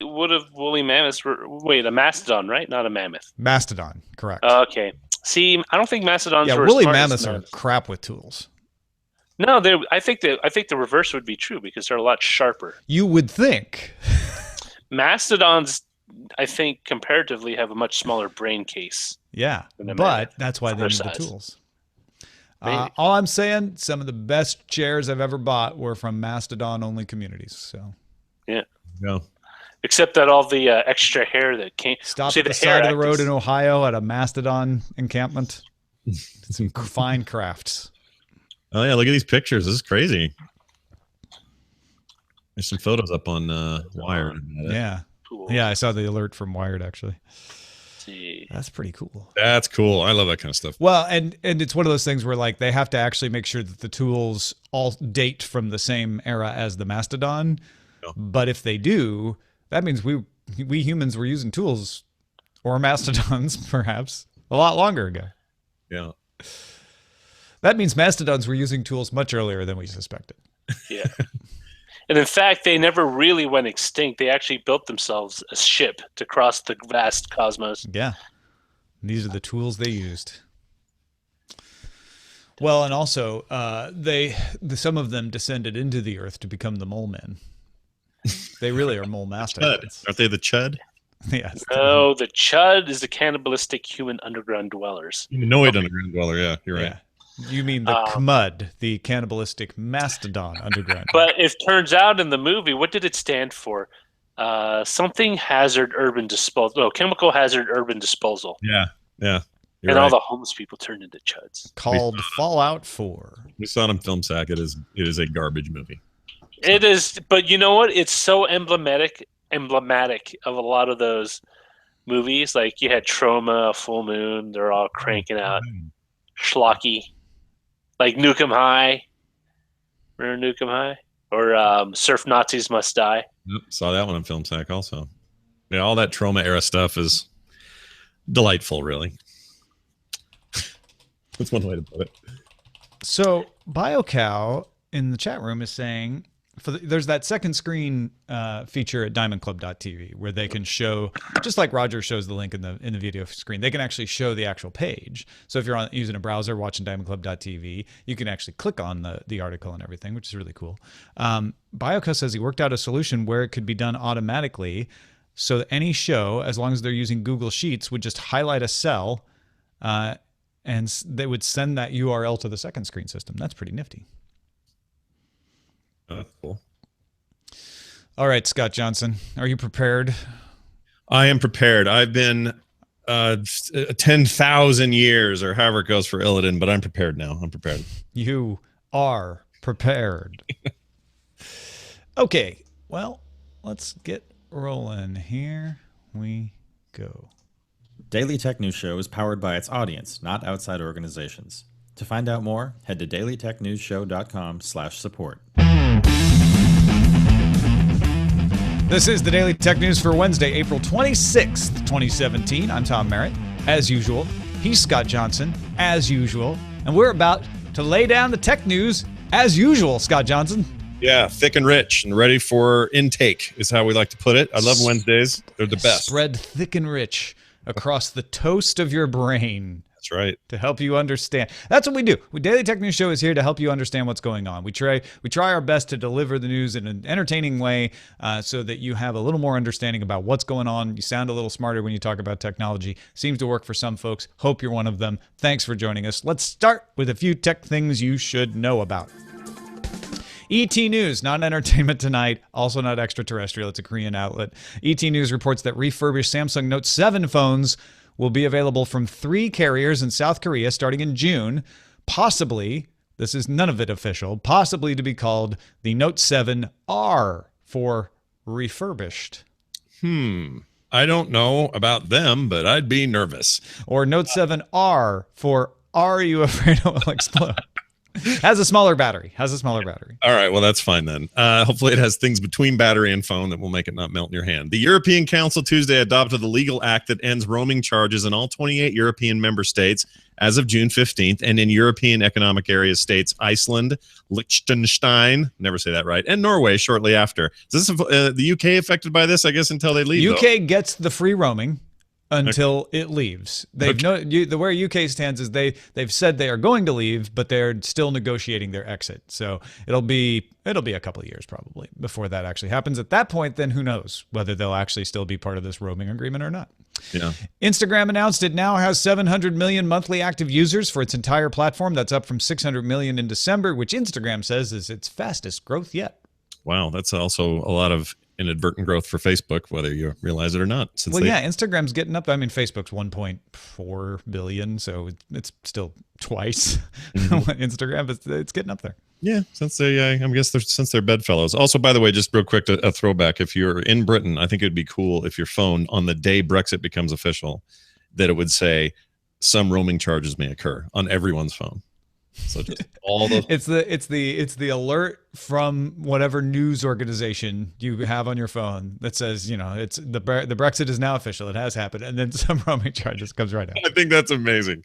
would have woolly mammoths wait, a mastodon, right? Not a mammoth. Mastodon, correct. Okay. See, I don't think mastodons were woolly smart as mammoths are mammoths. crap with tools. No, I think the reverse would be true because they're a lot sharper. You would think. Mastodons, I think, comparatively have a much smaller brain case. Yeah, but that's why they need the tools. All I'm saying, some of the best chairs I've ever bought were from Mastodon-only communities. So yeah, no. Except that all the extra hair that came. Stop at the side of the road in Ohio at a Mastodon encampment. Some fine crafts. Oh yeah, look at these pictures. This is crazy. There's some photos up on Wired. Yeah. Cool. Yeah, I saw the alert from Wired actually. See. That's pretty cool. That's cool. I love that kind of stuff. Well, and it's one of those things where like they have to actually make sure that the tools all date from the same era as the Mastodon. Oh. But if they do, that means we humans were using tools or mastodons perhaps a lot longer ago. Yeah. That means mastodons were using tools much earlier than we suspected. Yeah. And in fact, they never really went extinct. They actually built themselves a ship to cross the vast cosmos. Yeah. These are the tools they used. Well, and also some of them descended into the earth to become the mole men. They really are mole mastodons. Aren't they the Chud? Yes. No, the Chud is the cannibalistic human underground dwellers. Humanoid underground dweller, yeah, you're right. Yeah. You mean the Khmud, the cannibalistic mastodon underground. But it turns out in the movie, what did it stand for? Something hazard urban disposal. No, chemical hazard urban disposal. Yeah, yeah. And all the homeless people turned into Chuds. Called Fallout 4. We saw it on Film Sack. It is a garbage movie. It is, but you know what? It's so emblematic of a lot of those movies. Like you had Trauma, Full Moon. They're all cranking out schlocky. Like Nuke 'Em High. Remember Nuke 'Em High? Or Surf Nazis Must Die. Yep, saw that one on Film Sack also. Yeah, all that Trauma era stuff is delightful, really. That's one way to put it. So BioCow in the chat room is saying, there's that second screen feature at diamondclub.tv where they can show, just like Roger shows the link in the video screen, they can actually show the actual page. So if you're using a browser watching diamondclub.tv, you can actually click on the article and everything, which is really cool. BioCow says he worked out a solution where it could be done automatically, so that any show, as long as they're using Google Sheets, would just highlight a cell and they would send that URL to the second screen system. That's pretty nifty. That's cool. All right, Scott Johnson, are you prepared? I am prepared. I've been 10,000 years or however it goes for Illidan, but I'm prepared now. I'm prepared. You are prepared. Okay, well, let's get rolling. Here we go. Daily Tech News Show is powered by its audience, not outside organizations. To find out more, head to dailytechnewsshow.com/support. This is the Daily Tech News for Wednesday, April 26th, 2017. I'm Tom Merritt, as usual. He's Scott Johnson, as usual. And we're about to lay down the tech news, as usual, Scott Johnson. Yeah, thick and rich and ready for intake is how we like to put it. I love Wednesdays. They're the best. Spread thick and rich across the toast of your brain. That's right. To help you understand. That's what we do. Daily Tech News Show is here to help you understand what's going on. We try our best to deliver the news in an entertaining way so that you have a little more understanding about what's going on. You sound a little smarter when you talk about technology. Seems to work for some folks. Hope you're one of them. Thanks for joining us. Let's start with a few tech things you should know about. ET News, not Entertainment Tonight, also not extraterrestrial. It's a Korean outlet. ET News reports that refurbished Samsung Note 7 phones will be available from 3 carriers in South Korea starting in June, possibly, this is none of it official, possibly to be called the Note 7R for refurbished. I don't know about them, but I'd be nervous. Or Note 7R for Are You Afraid It Will Explode? Has a smaller battery. All right, well, that's fine then. Hopefully it has things between battery and phone that will make it not melt in your hand. The European Council Tuesday adopted the legal act that ends roaming charges in all 28 European member states as of June 15th, and in European Economic Area states Iceland, Liechtenstein, never say that right, and Norway shortly after. Is this the UK affected by this, I guess, until they leave? UK gets the free roaming until it leaves. The where UK stands is they've said they are going to leave, but they're still negotiating their exit. So it'll be a couple of years probably before that actually happens. At that point, then who knows whether they'll actually still be part of this roaming agreement or not. Yeah. Instagram announced it now has 700 million monthly active users for its entire platform. That's up from 600 million in December, which Instagram says is its fastest growth yet. Wow, that's also a lot of inadvertent growth for Facebook, whether you realize it or not. Instagram's getting up. I mean, Facebook's 1.4 billion, so it's still twice Instagram, but it's getting up there. Yeah, since they're bedfellows. Also, by the way, just real quick, a throwback. If you're in Britain, I think it'd be cool if your phone, on the day Brexit becomes official, that it would say some roaming charges may occur on everyone's phone. So just all the it's the alert from whatever news organization you have on your phone that says, it's the Brexit is now official. It has happened, and then some roaming charges comes right out. I think that's amazing.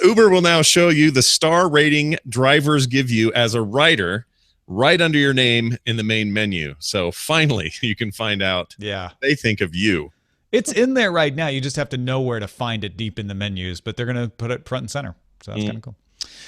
Uber will now show you the star rating drivers give you as a rider right under your name in the main menu. So finally, you can find out what they think of you. It's in there right now. You just have to know where to find it deep in the menus, but they're going to put it front and center. So that's kind of cool.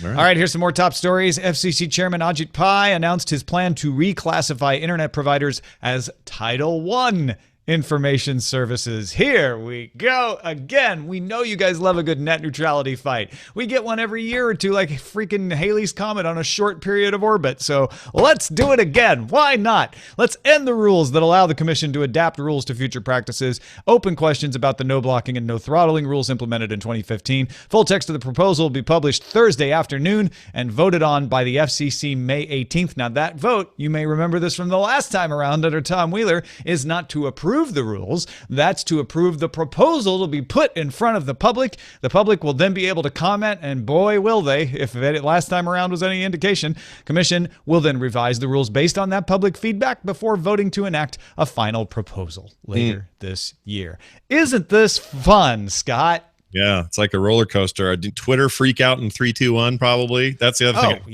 All right, here's some more top stories. FCC Chairman Ajit Pai announced his plan to reclassify internet providers as Title I information services. Here we go again. We know you guys love a good net neutrality fight. We get one every year or two, like freaking Halley's Comet on a short period of orbit. So let's do it again. Why not? Let's end the rules that allow the commission to adapt rules to future practices. Open questions about the no blocking and no throttling rules implemented in 2015. Full text of the proposal will be published Thursday afternoon and voted on by the FCC May 18th. Now that vote, you may remember this from the last time around under Tom Wheeler, is not to approve the rules. That's to approve the proposal to be put in front of the public. The public will then be able to comment, and boy, will they. If it last time around was any indication, Commission will then revise the rules based on that public feedback before voting to enact a final proposal later this year. Isn't this fun, Scott? Yeah, it's like a roller coaster. Twitter freak out in 3, 2, 1, probably. That's the other thing. Oh,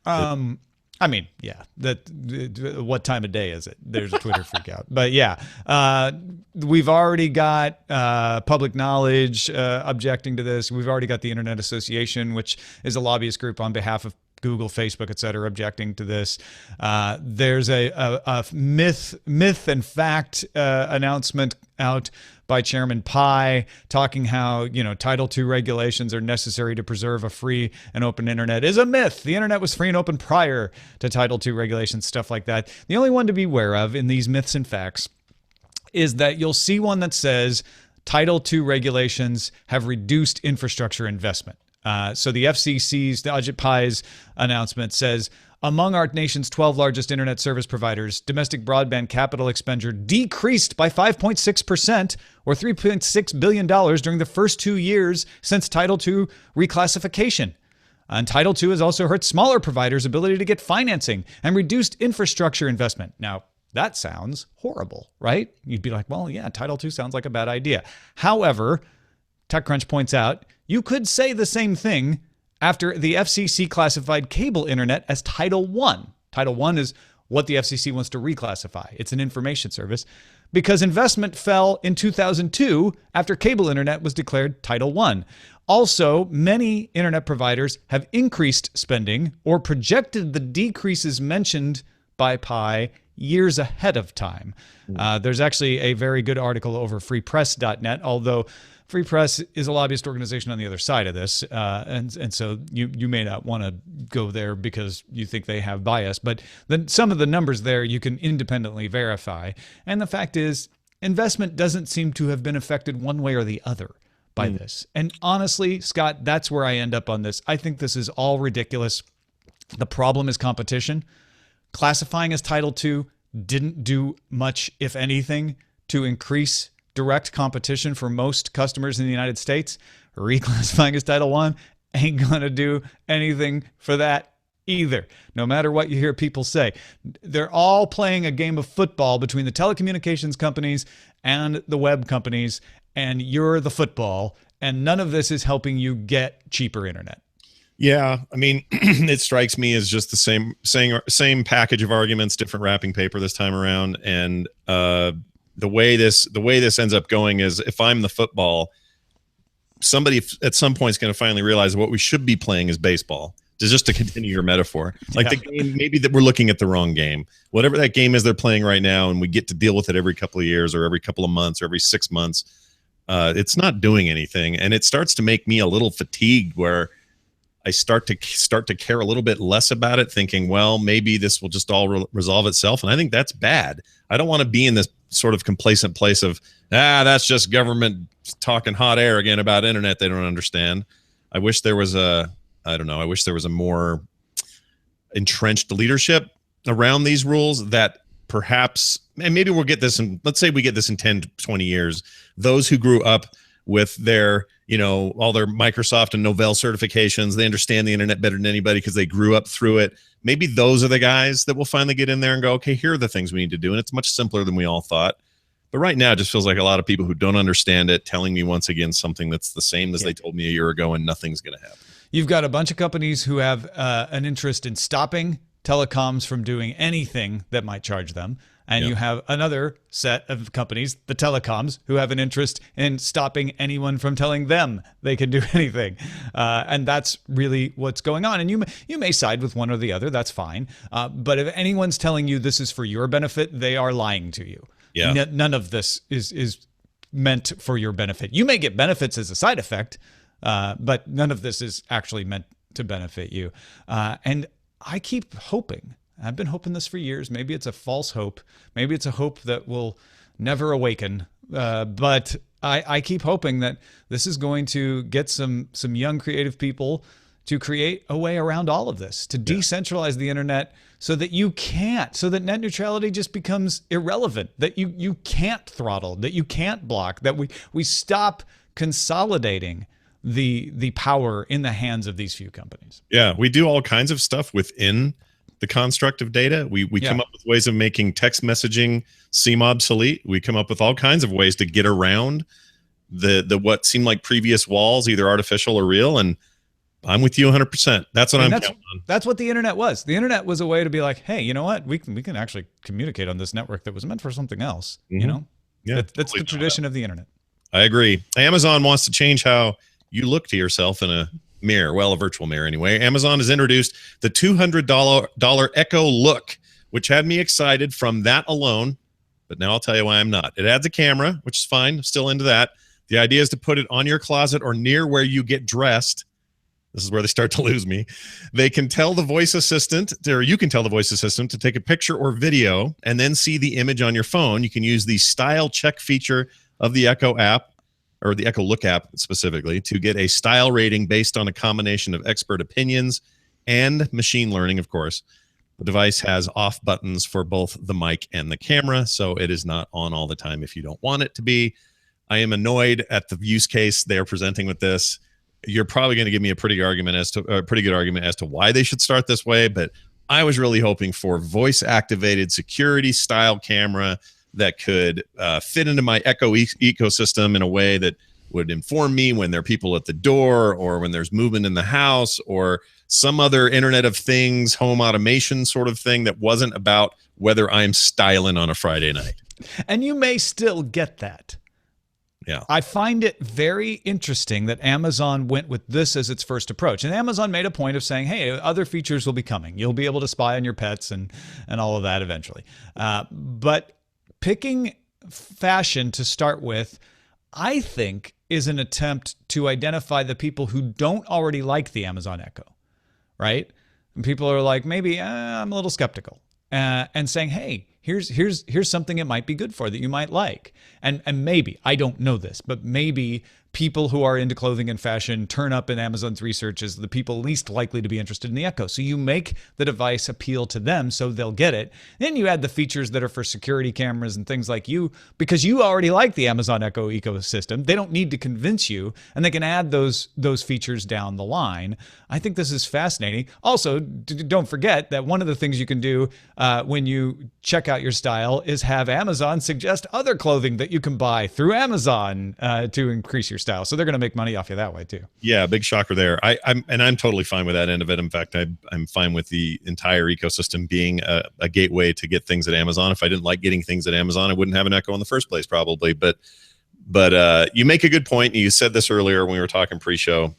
yeah. I mean, yeah, what time of day is it? There's a Twitter freak out. But yeah, we've already got public knowledge objecting to this. We've already got the Internet Association, which is a lobbyist group on behalf of Google, Facebook, et cetera, objecting to this. There's a myth and fact announcement out by Chairman Pai talking how, Title II regulations are necessary to preserve a free and open internet is a myth. The internet was free and open prior to Title II regulations, stuff like that. The only one to be aware of in these myths and facts is that you'll see one that says Title II regulations have reduced infrastructure investment. So the FCC's, the Ajit Pai's announcement says, among our nation's 12 largest internet service providers, domestic broadband capital expenditure decreased by 5.6% or $3.6 billion during the first 2 years since Title II reclassification. And Title II has also hurt smaller providers' ability to get financing and reduced infrastructure investment. Now, that sounds horrible, right? You'd be like, well, yeah, Title II sounds like a bad idea. However, TechCrunch points out, you could say the same thing after the FCC classified cable internet as Title I. Title I is what the FCC wants to reclassify. It's an information service because investment fell in 2002 after cable internet was declared Title I. Also, many internet providers have increased spending or projected the decreases mentioned by Pai years ahead of time. There's actually a very good article over freepress.net, although Free Press is a lobbyist organization on the other side of this, and so you may not want to go there because you think they have bias, but then some of the numbers there you can independently verify. And the fact is, investment doesn't seem to have been affected one way or the other by this. And honestly, Scott, that's where I end up on this. I think this is all ridiculous. The problem is competition. Classifying as Title II didn't do much, if anything, to increase direct competition for most customers in the United States. Reclassifying as Title I ain't gonna do anything for that either. No matter what you hear people say, they're all playing a game of football between the telecommunications companies and the web companies, and you're the football, and none of this is helping you get cheaper internet. Yeah, I mean, it strikes me as just the same package of arguments, different wrapping paper this time around. And the way this ends up going is, if I'm the football, somebody at some point is going to finally realize what we should be playing is baseball. Just to continue your metaphor, like the game, maybe that we're looking at the wrong game. Whatever that game is they're playing right now, and we get to deal with it every couple of years or every couple of months or every 6 months. It's not doing anything, and it starts to make me a little fatigued, where I start to care a little bit less about it, thinking, well, maybe this will just all resolve itself. And I think that's bad. I don't want to be in this sort of complacent place of, that's just government talking hot air again about internet they don't understand. I wish there was a more entrenched leadership around these rules that perhaps, and maybe we'll get this in, let's say we get this in 10 to 20 years, those who grew up with their, all their Microsoft and Novell certifications, they understand the internet better than anybody because they grew up through it. Maybe those are the guys that will finally get in there and go, okay, here are the things we need to do. And it's much simpler than we all thought. But right now, it just feels like a lot of people who don't understand it telling me once again something that's the same as they told me a year ago, and nothing's going to happen. You've got a bunch of companies who have an interest in stopping telecoms from doing anything that might charge them. And you have another set of companies, the telecoms, who have an interest in stopping anyone from telling them they can do anything. And that's really what's going on. And you may side with one or the other. That's fine. But if anyone's telling you this is for your benefit, they are lying to you. Yeah. None of this is meant for your benefit. You may get benefits as a side effect, but none of this is actually meant to benefit you. And I keep hoping. I've been hoping this for years. Maybe it's a false hope. Maybe it's a hope that will never awaken. But I keep hoping that this is going to get some young creative people to create a way around all of this, to decentralize the internet so that so that net neutrality just becomes irrelevant, that you can't throttle, that you can't block, that we stop consolidating the power in the hands of these few companies. Yeah, we do all kinds of stuff within the construct of data. We come up with ways of making text messaging seem obsolete. We come up with all kinds of ways to get around the what seemed like previous walls, either artificial or real. And I'm with you 100%. That's what I'm counting on. That's what the internet was. The internet was a way to be like, hey, you know what? We can actually communicate on this network that was meant for something else. Yeah, that's totally the tradition of the internet. I agree. Amazon wants to change how you look to yourself in a mirror, well, a virtual mirror anyway. Amazon has introduced the $200 Echo Look, which had me excited from that alone, but now I'll tell you why I'm not. It adds a camera, which is fine. I'm still into that. The idea is to put it on your closet or near where you get dressed. This is where they start to lose me. They can tell the voice assistant, or you can tell the voice assistant to take a picture or video and then see the image on your phone. You can use the style check feature of the Echo app, or the Echo Look app specifically, to get a style rating based on a combination of expert opinions and machine learning, of course. The device has off buttons for both the mic and the camera, so it is not on all the time if you don't want it to be. I am annoyed at the use case they are presenting with this. You're probably going to give me a pretty good argument as to why they should start this way, but I was really hoping for voice-activated security style camera that could fit into my Echo ecosystem in a way that would inform me when there are people at the door, or when there's movement in the house, or some other Internet of Things, home automation sort of thing that wasn't about whether I'm styling on a Friday night. And you may still get that. Yeah. I find it very interesting that Amazon went with this as its first approach. And Amazon made a point of saying, hey, other features will be coming. You'll be able to spy on your pets and all of that eventually. But picking fashion to start with, I think, is an attempt to identify the people who don't already like the Amazon Echo, right? And people are like, maybe I'm a little skeptical, and saying, hey, here's something it might be good for that you might like. And maybe, I don't know this, but maybe people who are into clothing and fashion turn up in Amazon's research as the people least likely to be interested in the Echo. So you make the device appeal to them so they'll get it. Then you add the features that are for security cameras and things like you, because you already like the Amazon Echo ecosystem. They don't need to convince you, and they can add those features down the line. I think this is fascinating. Also, don't forget that one of the things you can do when you check out your style is have Amazon suggest other clothing that you can buy through Amazon to increase your style. So they're going to make money off you that way too. Yeah, big shocker there. I'm totally fine with that end of it. In fact, I'm fine with the entire ecosystem being a gateway to get things at Amazon. If I didn't like getting things at Amazon, I wouldn't have an Echo in the first place, probably. But you make a good point. You said this earlier when we were talking pre-show.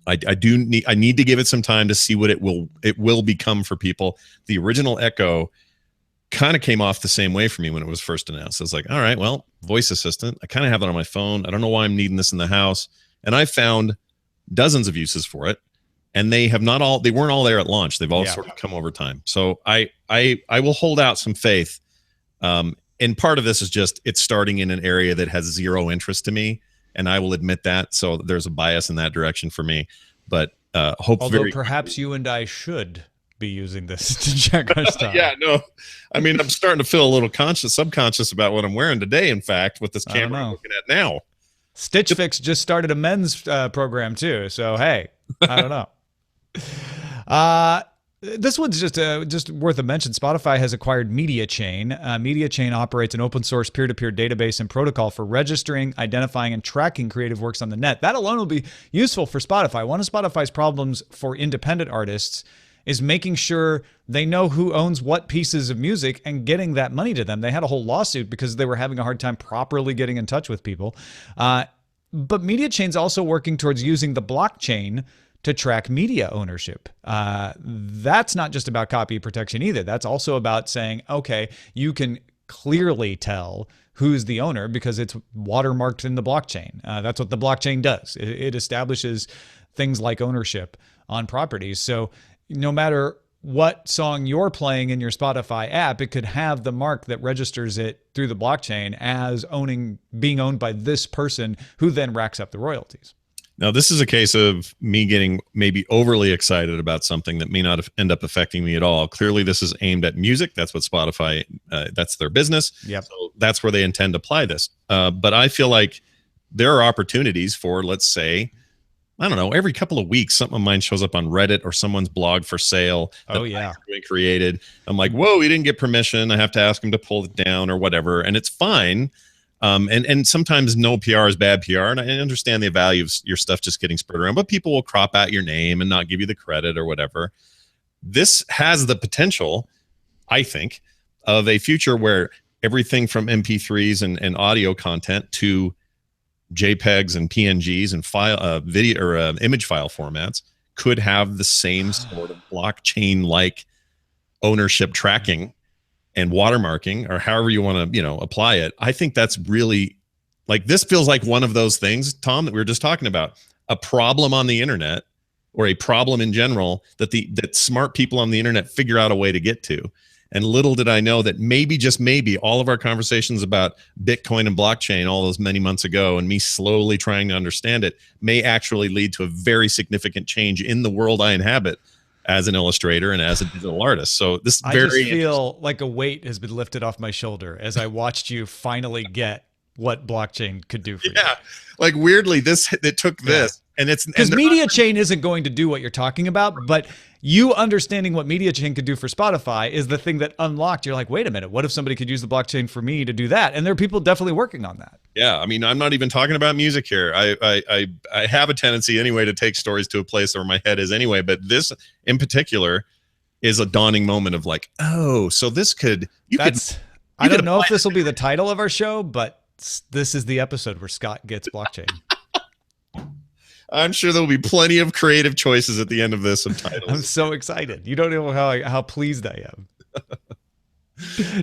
I need to give it some time to see what it will become for people. The original Echo kind of came off the same way for me when it was first announced. I was like, all right, well, voice assistant. I kind of have it on my phone. I don't know why I'm needing this in the house. And I found dozens of uses for it. And they weren't all there at launch. They've all sort of come over time. So I will hold out some faith. And part of this is just it's starting in an area that has zero interest to me. And I will admit that. So there's a bias in that direction for me. But although perhaps you and I should be using this to check our style. Yeah, no. I mean, I'm starting to feel a little subconscious about what I'm wearing today, in fact, with this camera I'm looking at now. Stitch Fix just started a men's program too. So, hey, I don't know. This one's just worth a mention. Spotify has acquired MediaChain. MediaChain operates an open source peer-to-peer database and protocol for registering, identifying, and tracking creative works on the net. That alone will be useful for Spotify. One of Spotify's problems for independent artists is making sure they know who owns what pieces of music and getting that money to them. They had a whole lawsuit because they were having a hard time properly getting in touch with people. But MediaChain's also working towards using the blockchain to track media ownership. That's not just about copy protection either. That's also about saying, okay, you can clearly tell who's the owner because it's watermarked in the blockchain. That's what the blockchain does. It establishes things like ownership on properties. So no matter what song you're playing in your Spotify app, it could have the mark that registers it through the blockchain as being owned by this person who then racks up the royalties. Now, this is a case of me getting maybe overly excited about something that may not end up affecting me at all. Clearly, this is aimed at music. That's what Spotify, that's their business. Yep. So that's where they intend to apply this. But I feel like there are opportunities for, let's say, I don't know, every couple of weeks, something of mine shows up on Reddit or someone's blog for sale. Oh, yeah. Created. I'm like, whoa, he didn't get permission. I have to ask him to pull it down or whatever. And it's fine. And sometimes no PR is bad PR. And I understand the value of your stuff just getting spread around, but people will crop out your name and not give you the credit or whatever. This has the potential, I think, of a future where everything from MP3s and audio content to JPEGs and PNGs and file video or image file formats could have the same sort of blockchain-like ownership tracking and watermarking, or however you want to, apply it. I think that's really, like, this feels like one of those things, Tom, that we were just talking about, a problem on the internet or a problem in general that smart people on the internet figure out a way to get to. And little did I know that maybe, just maybe, all of our conversations about Bitcoin and blockchain all those many months ago and me slowly trying to understand it may actually lead to a very significant change in the world I inhabit as an illustrator and as a digital artist. So this I just feel like a weight has been lifted off my shoulder as I watched you finally get what blockchain could do for you. Yeah, like weirdly, it took this. And it's because MediaChain isn't going to do what you're talking about, but you understanding what MediaChain could do for Spotify is the thing that unlocked. You're like, wait a minute, what if somebody could use the blockchain for me to do that? And there are people definitely working on that. Yeah, I mean, I'm not even talking about music here. I have a tendency anyway to take stories to a place where my head is anyway, but this in particular is a dawning moment of like, oh, so this could. I don't know if this will be the title of our show, but this is the episode where Scott gets blockchain. I'm sure there'll be plenty of creative choices at the end of this of titles. I'm so excited. You don't know how pleased I am.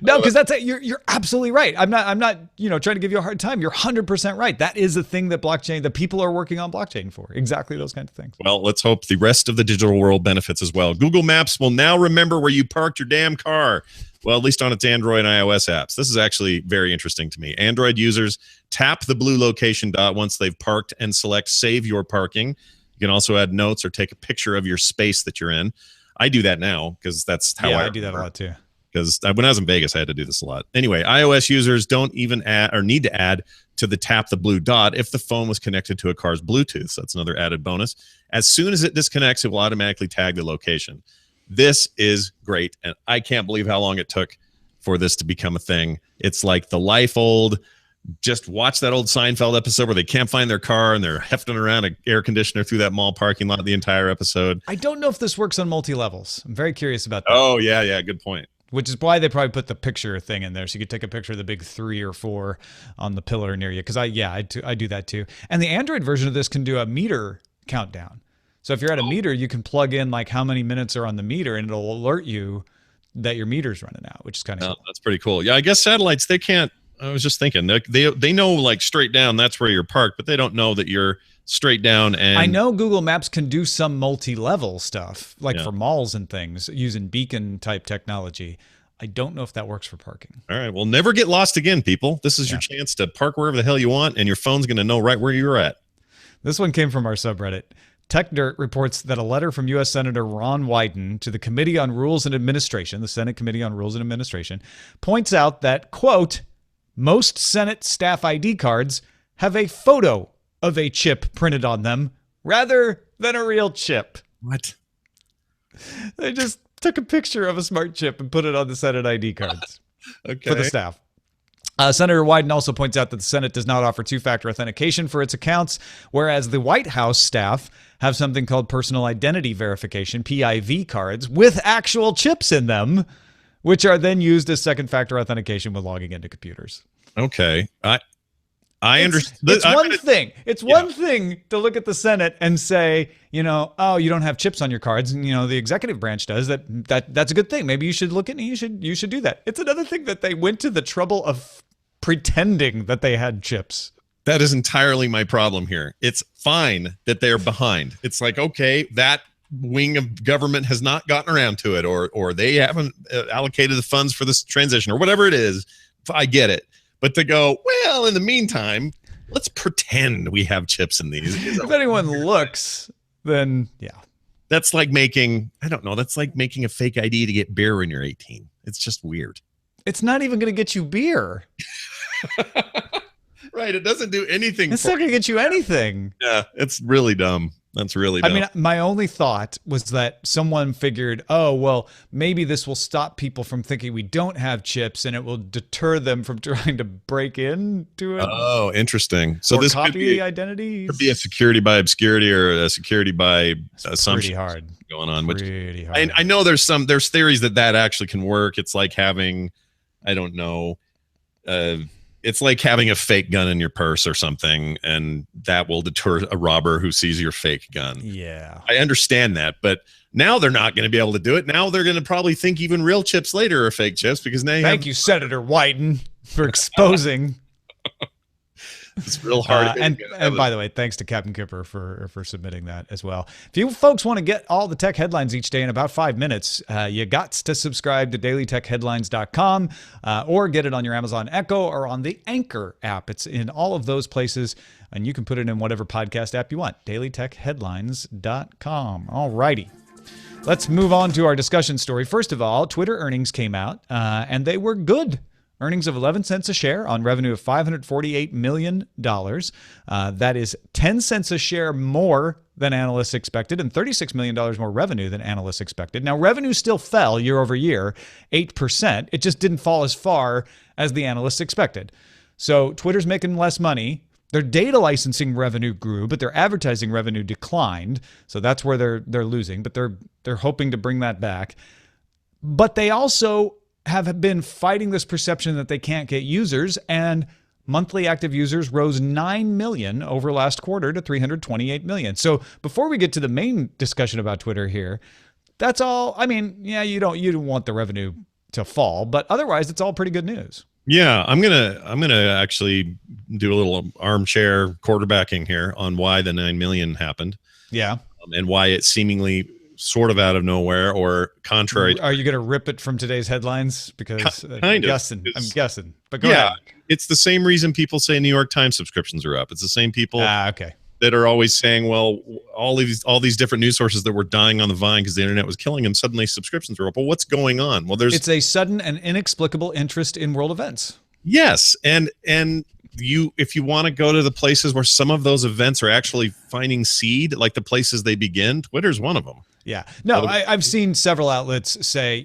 No, because that's you're absolutely right. I'm not trying to give you a hard time. You're 100% right. That is a thing that people are working on blockchain for. Exactly those kinds of things. Well, let's hope the rest of the digital world benefits as well. Google Maps will now remember where you parked your damn car. Well, at least on its Android and iOS apps. This is actually very interesting to me. Android users tap the blue location dot once they've parked and select Save Your Parking. You can also add notes or take a picture of your space that you're in. I do that now because that's how I do that a lot too. Because when I was in Vegas, I had to do this a lot. Anyway, iOS users don't even add or need to add to the tap the blue dot if the phone was connected to a car's Bluetooth. So that's another added bonus. As soon as it disconnects, it will automatically tag the location. This is great, and I can't believe how long it took for this to become a thing. It's like the life old, just watch that old Seinfeld episode where they can't find their car and they're hefting around an air conditioner through that mall parking lot the entire episode. I don't know if this works on multi-levels. I'm very curious about that. Oh, yeah, good point. Which is why they probably put the picture thing in there, so you could take a picture of the big 3 or 4 on the pillar near you. Because I do that too. And the Android version of this can do a meter countdown. So if you're at a meter, you can plug in like how many minutes are on the meter, and it'll alert you that your meter's running out, which is kind of cool. That's pretty cool. Yeah, I guess satellites, they can't. I was just thinking they know like straight down that's where you're parked, but they don't know that you're straight down. And I know Google Maps can do some multi-level stuff, like for malls and things, using beacon type technology. I don't know if that works for parking. All right, well, never get lost again, people. This is your chance to park wherever the hell you want, and your phone's going to know right where you're at. This one came from our subreddit. TechDirt reports that a letter from U.S. Senator Ron Wyden to the Committee on Rules and Administration, the Senate Committee on Rules and Administration, points out that, quote, most Senate staff ID cards have a photo of a chip printed on them rather than a real chip. What? They just took a picture of a smart chip and put it on the Senate ID cards for the staff. Senator Wyden also points out that the Senate does not offer two-factor authentication for its accounts, whereas the White House staff have something called personal identity verification, PIV cards, with actual chips in them, which are then used as second-factor authentication when logging into computers. Okay. I understand. It's one thing to look at the Senate and say, oh, you don't have chips on your cards, and the executive branch does that's a good thing. Maybe you should look at it. You should do that. It's another thing that they went to the trouble of pretending that they had chips. That is entirely my problem here. It's fine that they're behind. It's like, okay, that wing of government has not gotten around to it, or they haven't allocated the funds for this transition, or whatever it is. I get it. But to go, well, in the meantime, let's pretend we have chips in these. If anyone looks, then yeah. That's like making a fake ID to get beer when you're 18. It's just weird. It's not even going to get you beer. Right. It doesn't do anything. It's not going to get you anything. Yeah, it's really dumb. That's really dumb. I mean, my only thought was that someone figured, oh, well, maybe this will stop people from thinking we don't have chips, and it will deter them from trying to break into it. Oh, interesting. So this copy could be identities. Could be a security by obscurity or a security by assumption. Pretty hard going on. Pretty hard. I know there's theories that actually can work. It's like having, I don't know, it's like having a fake gun in your purse or something, and that will deter a robber who sees your fake gun. Yeah. I understand that, but now they're not going to be able to do it. Now they're going to probably think even real chips later are fake chips because now Thank you, Senator Wyden, for exposing. It's real hard. And by the way, thanks to Captain Kipper for submitting that as well. If you folks want to get all the tech headlines each day in about 5 minutes, you got to subscribe to dailytechheadlines.com or get it on your Amazon Echo or on the Anchor app. It's in all of those places, and you can put it in whatever podcast app you want. dailytechheadlines.com. All righty. Let's move on to our discussion story. First of all, Twitter earnings came out, and they were good. Earnings of 11 cents a share on revenue of $548 million. That is 10 cents a share more than analysts expected and $36 million more revenue than analysts expected. Now, revenue still fell year over year, 8%. It just didn't fall as far as the analysts expected. So Twitter's making less money. Their data licensing revenue grew, but their advertising revenue declined. So that's where they're losing, but they're hoping to bring that back. But they also have been fighting this perception that they can't get users, and monthly active users rose 9 million over last quarter to 328 million. So before we get to the main discussion about Twitter here, that's all. I mean, yeah, you don't want the revenue to fall, but otherwise it's all pretty good news. Yeah, I'm gonna actually do a little armchair quarterbacking here on why the 9 million happened. Yeah. And why it seemingly sort of out of nowhere or contrary. Are you going to rip it from today's headlines? Because I'm guessing. But go ahead. It's the same reason people say New York Times subscriptions are up. It's the same people okay. that are always saying, well, all these different news sources that were dying on the vine because the internet was killing them, suddenly subscriptions are up. Well, what's going on? Well, it's a sudden and inexplicable interest in world events. Yes, and if you want to go to the places where some of those events are actually finding seed, like the places they begin, Twitter's one of them. Yeah. No, I've seen several outlets say,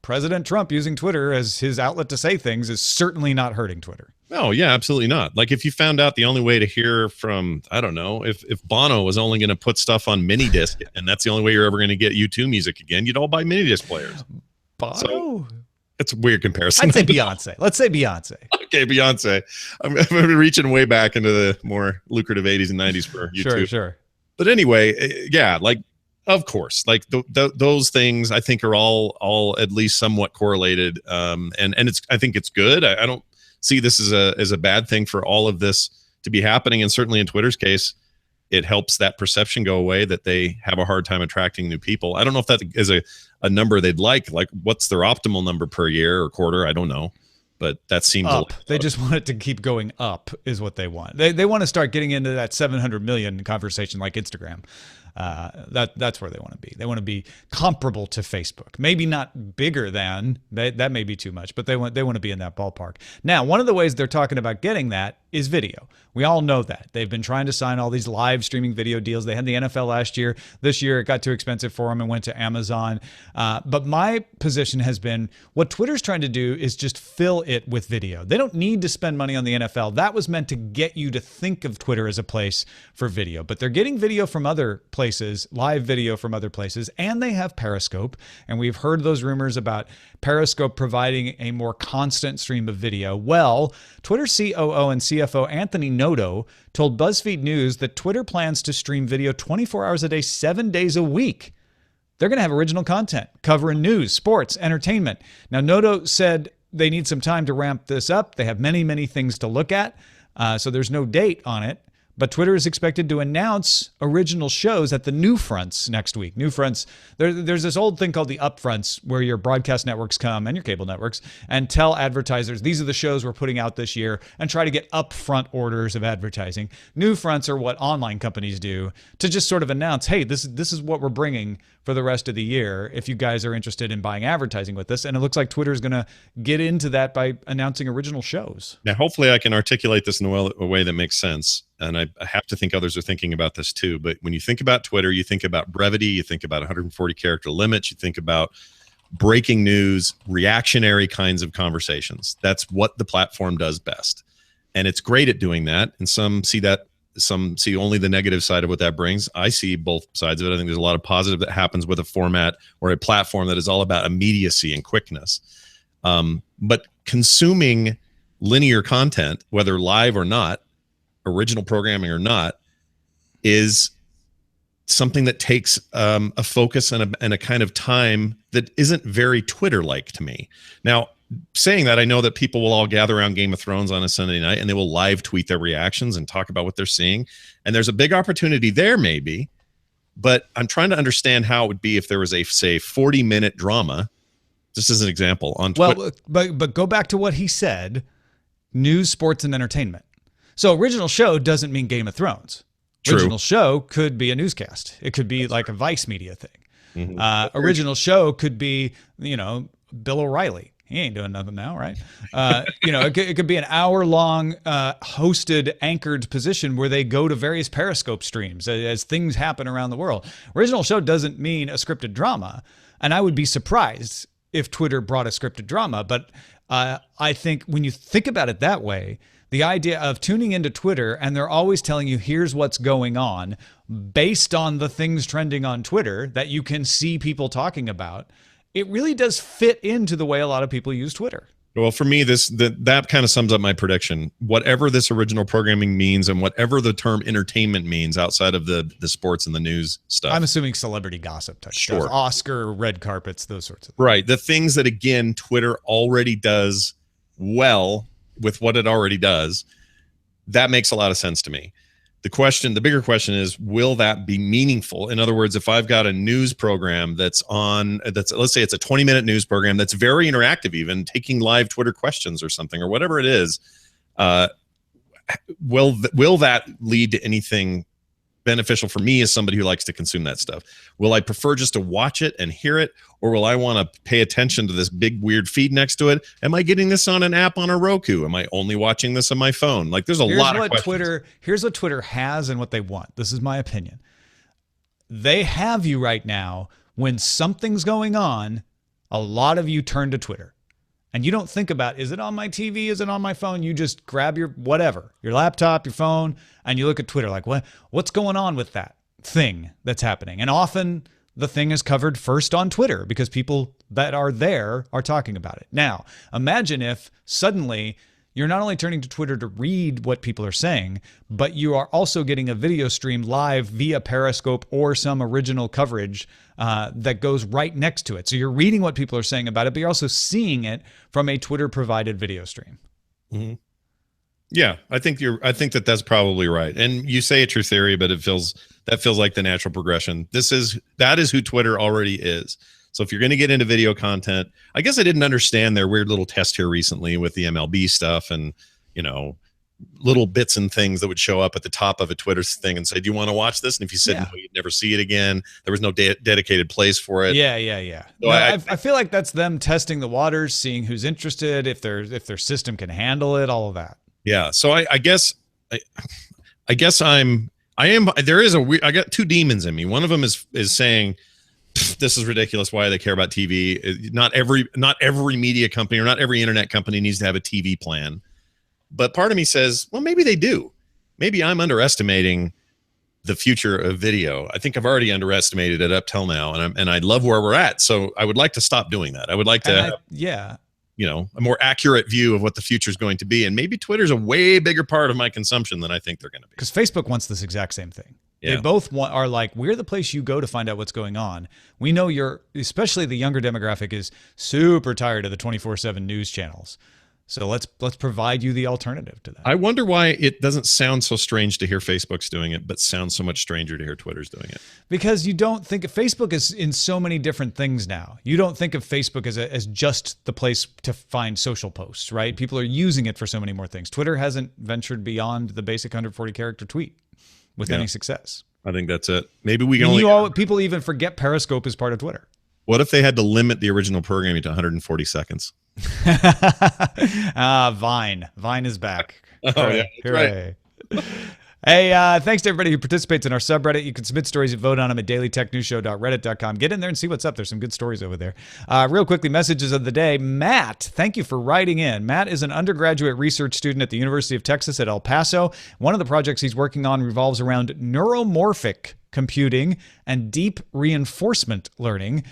President Trump using Twitter as his outlet to say things is certainly not hurting Twitter. No, yeah, absolutely not. Like if you found out the only way to hear from, I don't know, if Bono was only going to put stuff on mini disc and that's the only way you're ever going to get U2 music again, you'd all buy mini disc players. Bono? So, it's a weird comparison. I'd say Beyonce. Let's say Beyonce. Okay, Beyonce. I'm reaching way back into the more lucrative 80s and 90s for YouTube. Sure. But anyway, yeah, like, of course, like those things I think are all at least somewhat correlated. And I think it's good. I don't see this as a bad thing for all of this to be happening. And certainly in Twitter's case, it helps that perception go away that they have a hard time attracting new people. I don't know if that is a number they'd like what's their optimal number per year or quarter. I don't know, but that seems up. They just want it to keep going up is what they want. They want to start getting into that 700 million conversation like Instagram. That's where they want to be. They want to be comparable to Facebook. Maybe not bigger than, that may be too much, but they want to be in that ballpark. Now, one of the ways they're talking about getting that is video. We all know that. They've been trying to sign all these live streaming video deals. They had the NFL last year. This year, it got too expensive for them and went to Amazon. But my position has been what Twitter's trying to do is just fill it with video. They don't need to spend money on the NFL. That was meant to get you to think of Twitter as a place for video. But they're getting video from other places, live video from other places, and they have Periscope. And we've heard those rumors about Periscope providing a more constant stream of video. Well, Twitter COO and CFO Anthony Noto told BuzzFeed News that Twitter plans to stream video 24 hours a day, 7 days a week. They're going to have original content covering news, sports, entertainment. Now, Noto said they need some time to ramp this up. They have many, many things to look at. So there's no date on it. But Twitter is expected to announce original shows at the New Fronts next week. New Fronts, there's this old thing called the Upfronts where your broadcast networks come and your cable networks and tell advertisers, these are the shows we're putting out this year, and try to get upfront orders of advertising. New Fronts are what online companies do to just sort of announce, hey, this is what we're bringing for the rest of the year if you guys are interested in buying advertising with this. And it looks like Twitter is going to get into that by announcing original shows. Now, hopefully I can articulate this in a way that makes sense. And I have to think others are thinking about this too. But when you think about Twitter, you think about brevity, you think about 140 character limits, you think about breaking news, reactionary kinds of conversations. That's what the platform does best. And it's great at doing that. And some see that, some see only the negative side of what that brings. I see both sides of it. I think there's a lot of positive that happens with a format or a platform that is all about immediacy and quickness. But consuming linear content, whether live or not, original programming or not, is something that takes a focus and a kind of time that isn't very Twitter-like to me. Now, saying that, I know that people will all gather around Game of Thrones on a Sunday night and they will live tweet their reactions and talk about what they're seeing. And there's a big opportunity there maybe, but I'm trying to understand how it would be if there was a, say, 40-minute drama, just as an example, on Twitter. Well, but go back to what he said, news, sports, and entertainment. So original show doesn't mean Game of Thrones. True. Original show could be a newscast. It could be like a Vice Media thing. Mm-hmm. Original show could be, Bill O'Reilly. He ain't doing nothing now, right? It could be an hour-long hosted, anchored position where they go to various Periscope streams as things happen around the world. Original show doesn't mean a scripted drama, and I would be surprised if Twitter brought a scripted drama. But I think when you think about it that way, the idea of tuning into Twitter and they're always telling you, here's what's going on based on the things trending on Twitter that you can see people talking about, it really does fit into the way a lot of people use Twitter. Well, for me, that kind of sums up my prediction. Whatever this original programming means, and whatever the term entertainment means outside of the sports and the news stuff. I'm assuming celebrity gossip type stuff, Oscar, red carpets, those sorts of things. Right. The things that, again, Twitter already does well with what it already does, that makes a lot of sense to me. The bigger question is, will that be meaningful? In other words, if I've got a news program let's say it's a 20-minute news program that's very interactive, even taking live Twitter questions or something or whatever it is, will that lead to anything beneficial for me as somebody who likes to consume that stuff? Will I prefer just to watch it and hear it, or will I want to pay attention to this big weird feed next to it? Am I getting this on an app on a Roku? Am I only watching this on my phone? Like, there's lot of questions. Here's what Twitter has and what they want. This is my opinion. They have you right now. When something's going on, a lot of you turn to Twitter. And you don't think about, is it on my TV? Is it on my phone? You just grab your laptop, your phone, and you look at Twitter like, what's going on with that thing that's happening? And often the thing is covered first on Twitter because people that are there are talking about it. Now, imagine if suddenly you're not only turning to Twitter to read what people are saying, but you are also getting a video stream live via Periscope or some original coverage that goes right next to it. So you're reading what people are saying about it, but you're also seeing it from a Twitter-provided video stream. Mm-hmm. Yeah, I think that's probably right. And you say it's your theory, but that feels like the natural progression. That is who Twitter already is. So if you're going to get into video content, I guess I didn't understand their weird little test here recently with the MLB stuff and, little bits and things that would show up at the top of a Twitter thing and say, do you want to watch this? And if you said no, you'd never see it again. There was no dedicated place for it. Yeah. So I feel like that's them testing the waters, seeing who's interested, if their system can handle it, all of that. Yeah. So I guess I got two demons in me. One of them is saying, this is ridiculous. Why do they care about TV? Not every media company or not every internet company needs to have a TV plan. But part of me says, well, maybe they do. Maybe I'm underestimating the future of video. I think I've already underestimated it up till now, and I love where we're at. So I would like to stop doing that. I would like to a more accurate view of what the future is going to be. And maybe Twitter's a way bigger part of my consumption than I think they're going to be. Because Facebook wants this exact same thing. Yeah. They both are like, we're the place you go to find out what's going on. We know especially the younger demographic is super tired of the 24/7 news channels. So let's provide you the alternative to that. I wonder why it doesn't sound so strange to hear Facebook's doing it, but sounds so much stranger to hear Twitter's doing it. Because you don't think of Facebook is in so many different things now. You don't think of Facebook as just the place to find social posts, right? People are using it for so many more things. Twitter hasn't ventured beyond the basic 140-character tweet with any success. I think that's it. Maybe we can people even forget Periscope is part of Twitter. What if they had to limit the original programming to 140 seconds? Vine is back. Oh, yeah, that's right. Hey, thanks to everybody who participates in our subreddit. You can submit stories and vote on them at dailytechnewsshow.reddit.com. Get in there and see what's up. There's some good stories over there. Real quickly, messages of the day. Matt, thank you for writing in. Matt is an undergraduate research student at the University of Texas at El Paso. One of the projects he's working on revolves around neuromorphic computing and deep reinforcement learning.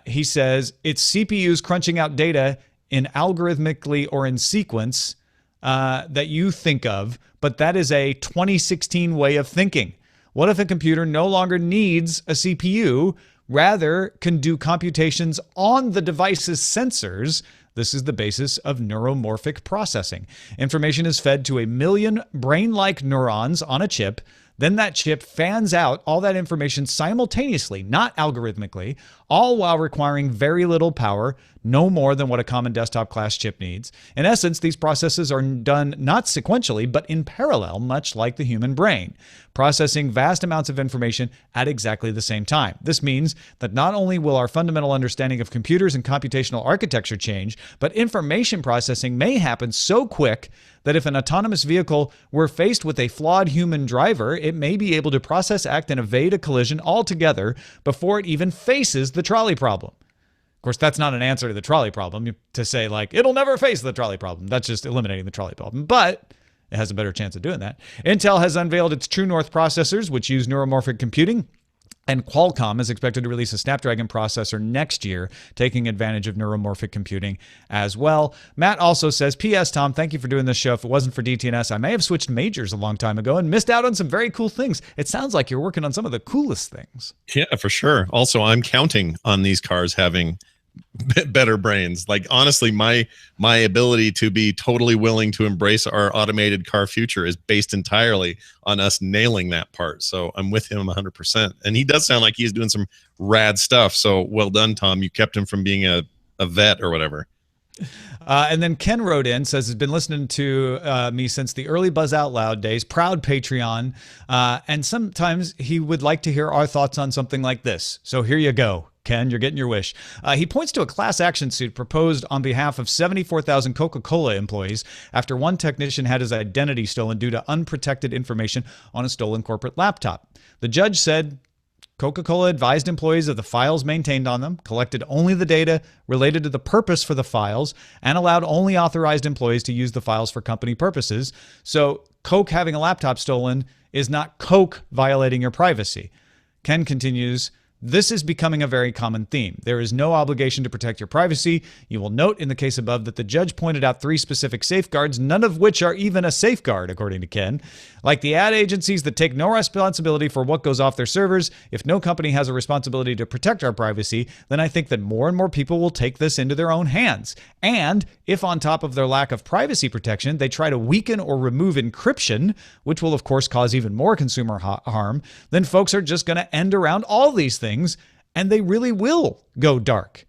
He says it's CPUs crunching out data in algorithmically or in sequence that you think of, but that is a 2016 way of thinking. What if a computer no longer needs a CPU, rather can do computations on the device's sensors? This is the basis of neuromorphic processing. Information is fed to 1 million brain-like neurons on a chip. Then that chip fans out all that information simultaneously, not algorithmically, all while requiring very little power, no more than what a common desktop class chip needs. In essence, these processes are done not sequentially, but in parallel, much like the human brain, processing vast amounts of information at exactly the same time. This means that not only will our fundamental understanding of computers and computational architecture change, but information processing may happen so quick that if an autonomous vehicle were faced with a flawed human driver, it may be able to process, act, and evade a collision altogether before it even faces the trolley problem. Of course, that's not an answer to the trolley problem, to say, like, it'll never face the trolley problem. That's just eliminating the trolley problem. But it has a better chance of doing that. Intel has unveiled its True North processors, which use neuromorphic computing And Qualcomm is expected to release a Snapdragon processor next year, taking advantage of neuromorphic computing as well. Matt also says, P.S. Tom, thank you for doing this show. If it wasn't for DTNS, I may have switched majors a long time ago and missed out on some very cool things. It sounds like you're working on some of the coolest things. Yeah, for sure. Also, I'm counting on these cars having better brains. Like, honestly, my ability to be totally willing to embrace our automated car future is based entirely on us nailing that part. So I'm with him 100%. And he does sound like he's doing some rad stuff. So well done, Tom. You kept him from being a vet or whatever. And then Ken wrote in, says, has been listening to me since the early Buzz Out Loud days, proud Patreon. And sometimes he would like to hear our thoughts on something like this. So here you go. Ken, you're getting your wish. He points to a class action suit proposed on behalf of 74,000 Coca-Cola employees after one technician had his identity stolen due to unprotected information on a stolen corporate laptop. The judge said Coca-Cola advised employees of the files maintained on them, collected only the data related to the purpose for the files, and allowed only authorized employees to use the files for company purposes. So Coke having a laptop stolen is not Coke violating your privacy. Ken continues, this is becoming a very common theme. There is no obligation to protect your privacy. You will note in the case above that the judge pointed out 3 specific safeguards, none of which are even a safeguard, according to Ken. Like the ad agencies that take no responsibility for what goes off their servers, if no company has a responsibility to protect our privacy, then I think that more and more people will take this into their own hands. And if on top of their lack of privacy protection, they try to weaken or remove encryption, which will of course cause even more consumer harm, then folks are just going to end around all these things, and they really will go dark.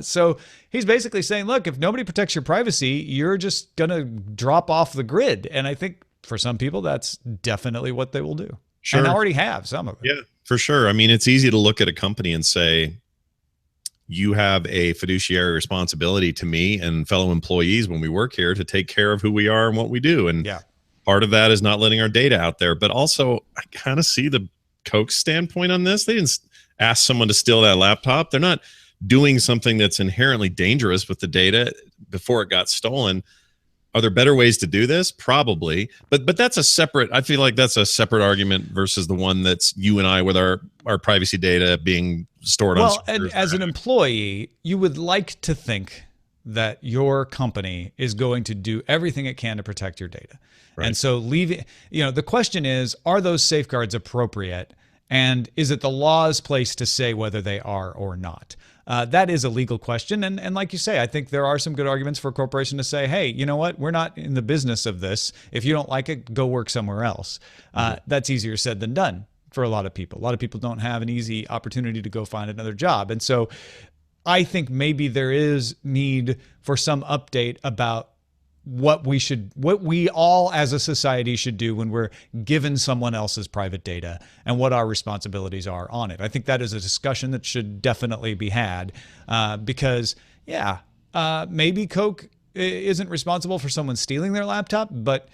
So he's basically saying, look, if nobody protects your privacy, you're just going to drop off the grid. And I think for some people, that's definitely what they will do. Sure. And already have some of it. Yeah, for sure. I mean, it's easy to look at a company and say, you have a fiduciary responsibility to me and fellow employees when we work here to take care of who we are and what we do. And part of that is not letting our data out there. But also, I kind of see the Coke standpoint on this. They didn't ask someone to steal that laptop. They're not doing something that's inherently dangerous with the data before it got stolen. Are there better ways to do this? Probably. But that's a separate, I feel like that's a separate argument versus the one that's you and I with our privacy data being stored on servers. Well, and as an employee, you would like to think that your company is going to do everything it can to protect your data. Right. And so the question is, are those safeguards appropriate? And is it the law's place to say whether they are or not? That is a legal question. And like you say, I think there are some good arguments for a corporation to say, hey, you know what? We're not in the business of this. If you don't like it, go work somewhere else. That's easier said than done for a lot of people. A lot of people don't have an easy opportunity to go find another job. And so I think maybe there is need for some update about what we all as a society should do when we're given someone else's private data and what our responsibilities are on it. I think that is a discussion that should definitely be had because, maybe Coke isn't responsible for someone stealing their laptop, but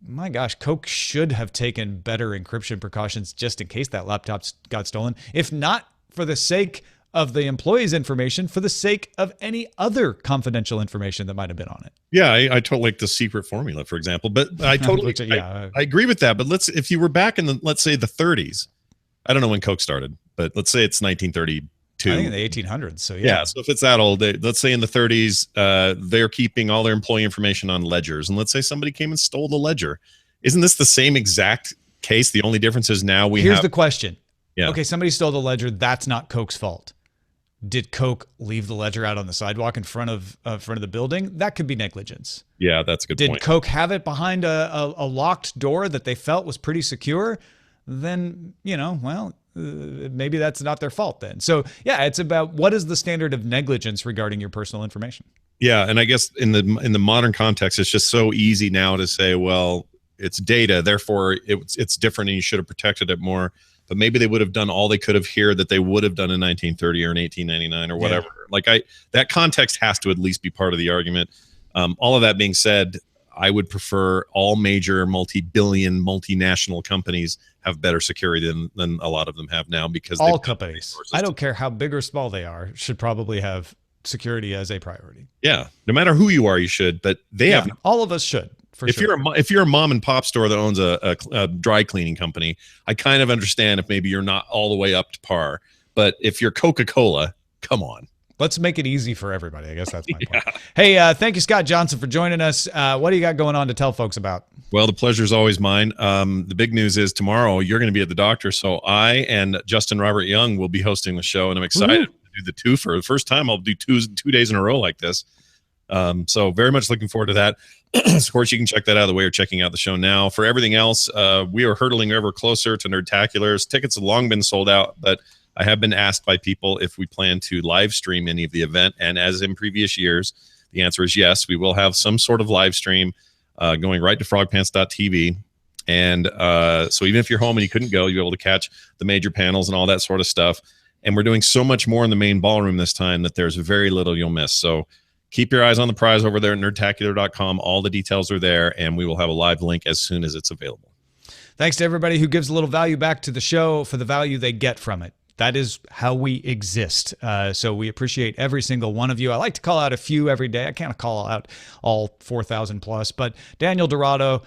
my gosh, Coke should have taken better encryption precautions just in case that laptop got stolen, if not for the sake of the employee's information, for the sake of any other confidential information that might have been on it. Yeah, I totally like the secret formula, for example. But I totally, I agree with that. But if you were back in let's say the 30s, I don't know when Coke started, but let's say it's 1932. I think in the 1800s. So yeah. So if it's that old, let's say in the 30s, they're keeping all their employee information on ledgers, and let's say somebody came and stole the ledger. Isn't this the same exact case? The only difference is now here's the question. Yeah. Okay, somebody stole the ledger. That's not Coke's fault. Did Coke leave the ledger out on the sidewalk in front of the building? That could be negligence. Yeah, that's a good point. Did Coke have it behind a locked door that they felt was pretty secure? Then, maybe that's not their fault then. So yeah, it's about what is the standard of negligence regarding your personal information. Yeah, and I guess in the modern context, it's just so easy now to say, well, it's data, therefore it's different, and you should have protected it more. But maybe they would have done all they could have here that they would have done in 1930 or in 1899 or whatever. Yeah. Like that context has to at least be part of the argument. All of that being said, I would prefer all major multi-billion multinational companies have better security than a lot of them have now, because all companies, I don't care how big or small they are, should probably have security as a priority. Yeah, no matter who you are, you should. But they have all of us should. For if sure. if you're a mom and pop store that owns a dry cleaning company, I kind of understand if maybe you're not all the way up to par. But if you're Coca-Cola, come on. Let's make it easy for everybody. I guess that's my point. Hey, thank you, Scott Johnson, for joining us. What do you got going on to tell folks about? Well, the pleasure is always mine. The big news is tomorrow you're going to be at the doctor. So I and Justin Robert Young will be hosting the show, and I'm excited to do the two for the first time. I'll do two days in a row like this. So very much looking forward to that. Of course, you can check that out of the way or checking out the show now. For everything else, we are hurtling ever closer to Nerdtaculars. Tickets have long been sold out, but I have been asked by people if we plan to live stream any of the event. And as in previous years, the answer is yes. We will have some sort of live stream going right to frogpants.tv. And so even if you're home and you couldn't go, you'll be able to catch the major panels and all that sort of stuff. And we're doing so much more in the main ballroom this time that there's very little you'll miss. So keep your eyes on the prize over there at nerdtacular.com. All the details are there, and we will have a live link as soon as it's available. Thanks to everybody who gives a little value back to the show for the value they get from it. That is how we exist. So we appreciate every single one of you. I like to call out a few every day. I can't call out all 4,000 plus, but Daniel Dorado,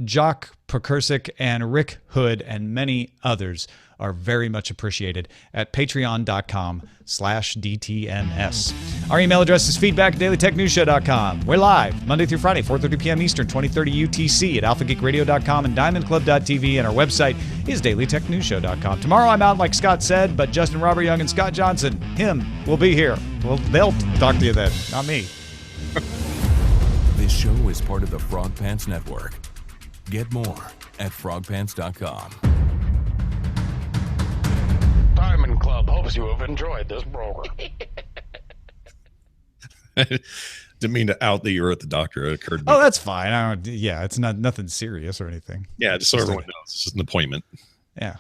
Jock Prokursic, and Rick Hood, and many others are very much appreciated at patreon.com/DTNS. Our email address is feedback@dailytechnewsshow.com. We're live Monday through Friday, 4:30 p.m. Eastern, 2030 UTC at alphageekradio.com and diamondclub.tv, and our website is dailytechnewsshow.com. Tomorrow I'm out, like Scott said, but Justin Robert Young and Scott Johnson, him, will be here. Well, they'll talk to you then, not me. This show is part of the Frog Pants Network. Get more at frogpants.com. Diamond Club hopes you have enjoyed this program. Didn't mean to out that you were at the doctor. It occurred to me. Oh, that's fine. Yeah, it's not nothing serious or anything. Yeah, just so everyone knows. It's just an appointment. Yeah.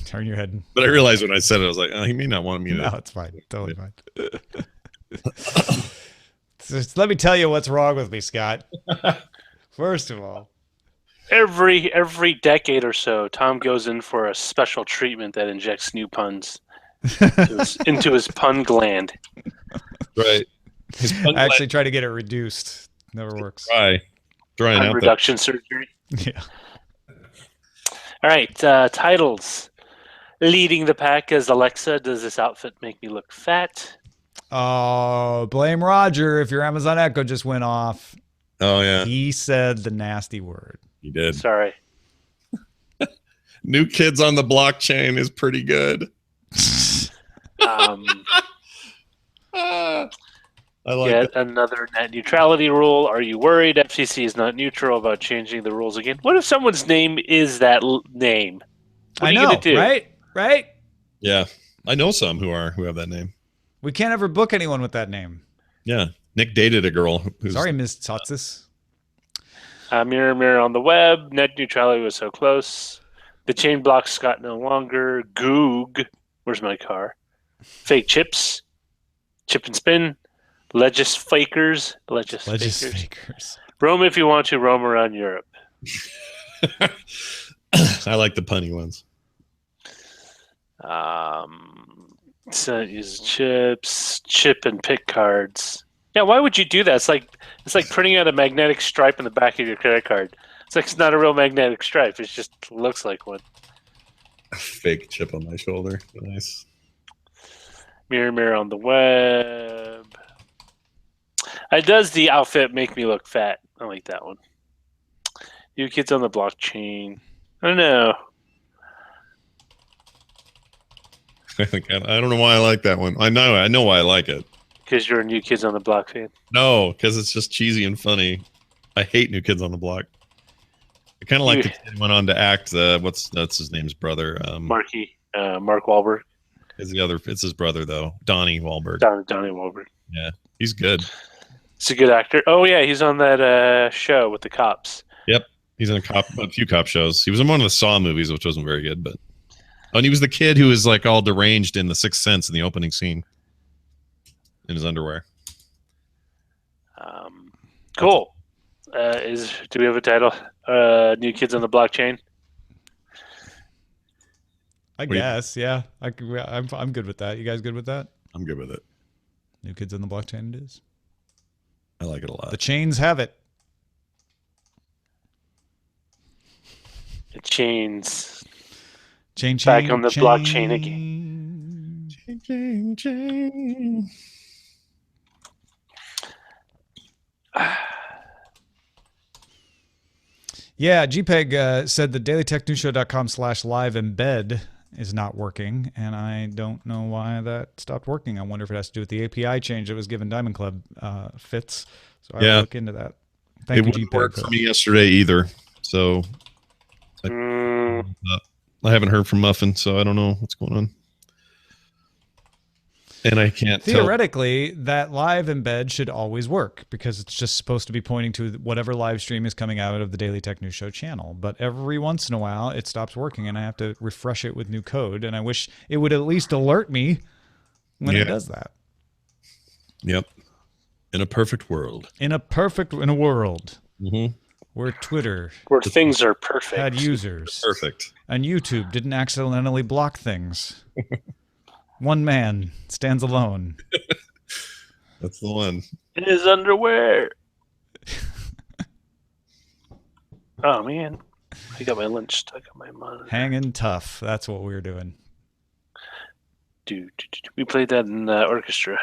Turn your head. But I realized when I said it, I was like, oh, he may not want me to. No, it's fine. Totally fine. Just let me tell you what's wrong with me, Scott. First of all, Every decade or so, Tom goes in for a special treatment that injects new puns into his pun gland. Right. His pun I actually try to get it reduced. Never works. drying Pun out reduction surgery. Yeah. All right, titles. Leading the pack as Alexa. Does this outfit make me look fat? Oh, blame Roger if your Amazon Echo just went off. Oh, yeah. He said the nasty word. He did. Sorry. New Kids on the Blockchain is pretty good. I like Yet it. another net neutrality rule. Are you worried FCC is not neutral about changing the rules again? What if someone's name is that name? What are you gonna do? Right? Right? Yeah. I know some who have that name. We can't ever book anyone with that name. Yeah. Nick dated a girl who's Sorry, Ms. Tsotsis. Mirror, mirror on the web. Net neutrality was so close. The chain blocks Scott no longer. Goog. Where's my car? Fake chips. Chip and spin. Legisfakers. Legisfakers. Roam if you want to. Roam around Europe. I like the punny ones. So use chips. Chip and pick cards. Yeah, why would you do that? It's like printing out a magnetic stripe in the back of your credit card. It's not a real magnetic stripe. It just looks like one. A fake chip on my shoulder. Nice. Mirror, mirror on the web. Does the outfit make me look fat? I like that one. New Kids on the Blockchain. I don't know. I don't know why I like that one. I know why I like it. Because you're a New Kids on the Block fan. No, because it's just cheesy and funny. I hate New Kids on the Block. I kind of like the kid who went on to act. That's his name's brother. Mark Wahlberg. It's his brother though. Donnie Wahlberg. Donnie Wahlberg. Yeah, he's good. He's a good actor. Oh yeah, he's on that show with the cops. Yep, he's in a few cop shows. He was in one of the Saw movies, which wasn't very good, but and he was the kid who was like all deranged in The Sixth Sense in the opening scene. In his underwear. Cool. Do we have a title? New Kids on the Blockchain. I guess, yeah. I'm good with that. You guys good with that? I'm good with it. New Kids on the Blockchain it is. I like it a lot. The chains have it. The chains. Chain, Back on the blockchain again. Chain. Yeah, JPEG said the dailytechnewsshow.com/live embed is not working, and I don't know why that stopped working. I wonder if it has to do with the API change that was given Diamond Club fits. So I'll look into that. Thank you, wouldn't JPEG. work for me yesterday either. So I haven't heard from Muffin, so I don't know what's going on. And I can't Theoretically, that live embed should always work because it's just supposed to be pointing to whatever live stream is coming out of the Daily Tech News Show channel. But every once in a while, it stops working, and I have to refresh it with new code. And I wish it would at least alert me when it does that. Yep. In a perfect world. In a world where Twitter, where things are perfect, had users, perfect, and YouTube didn't accidentally block things. One man stands alone. That's the one. In his underwear. Oh, man. I got my lunch stuck on my monitor. Hanging tough. That's what we were doing. Dude, we played that in the orchestra.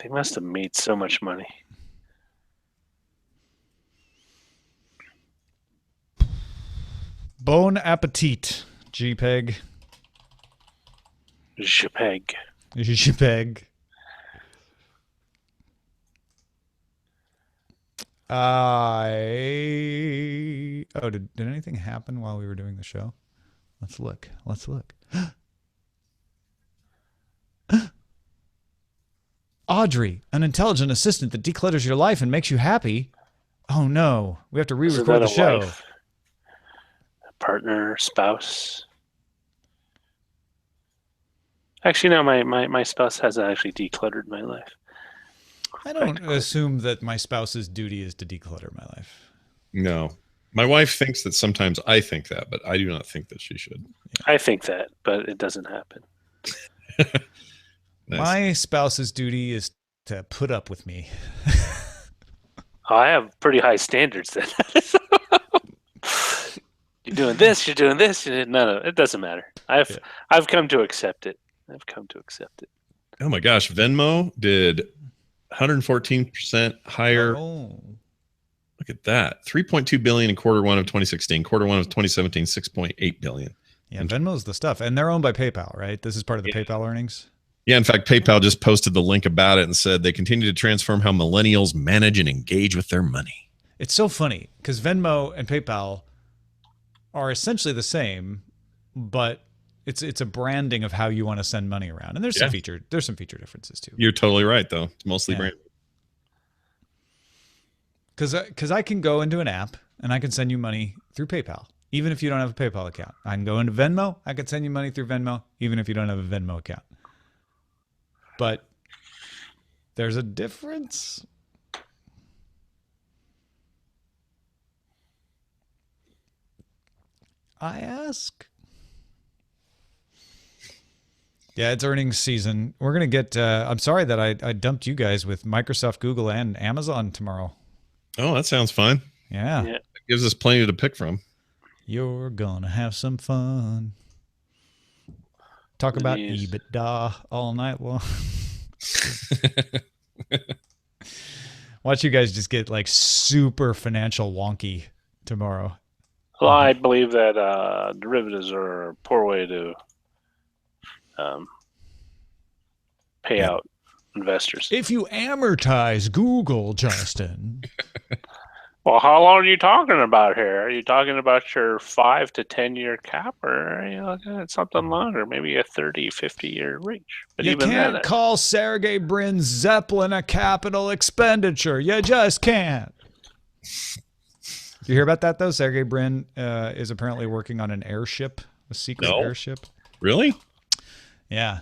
They must have made so much money. Bon appetit, JPEG. JPEG. JPEG. Did anything happen while we were doing the show? Let's look. Audrey, an intelligent assistant that declutters your life and makes you happy. Oh no, we have to re-record the show. Wife? Partner, spouse. Actually, no, my spouse hasn't actually decluttered my life. I don't assume that my spouse's duty is to declutter my life. No. My wife thinks that sometimes I think that, but I do not think that she should. I think that, but it doesn't happen. Nice. My spouse's duty is to put up with me. I have pretty high standards then. You're doing this. No, it doesn't matter. I've come to accept it. Oh my gosh, Venmo did 114% higher. Oh. Look at that. 3.2 billion in quarter one of 2016. Quarter one of 2017, 6.8 billion. Yeah, Venmo's the stuff. And they're owned by PayPal, right? This is part of the PayPal earnings. Yeah, in fact, PayPal just posted the link about it and said they continue to transform how millennials manage and engage with their money. It's so funny because Venmo and PayPal are essentially the same, but it's a branding of how you want to send money around. And there's some feature differences too. You're totally right though. It's mostly branding. Because I can go into an app and I can send you money through PayPal, even if you don't have a PayPal account. I can go into Venmo. I can send you money through Venmo, even if you don't have a Venmo account. But there's a difference. I ask. Yeah, it's earnings season. We're going to get, I'm sorry that I dumped you guys with Microsoft, Google, and Amazon tomorrow. Oh, that sounds fun. Yeah. It gives us plenty to pick from. You're going to have some fun. Talk about EBITDA all night long. Watch you guys just get like super financial wonky tomorrow. Well, I believe that derivatives are a poor way to pay out investors. If you amortize Google, Justin. Well, how long are you talking about here? Are you talking about your 5 to 10 year cap, or are you looking at something longer, maybe a 30, 50 year reach? But you even can't call Sergey Brin's Zeppelin a capital expenditure. You just can't. You hear about that though? Sergey Brin is apparently working on an airship, a secret airship. Really? Yeah,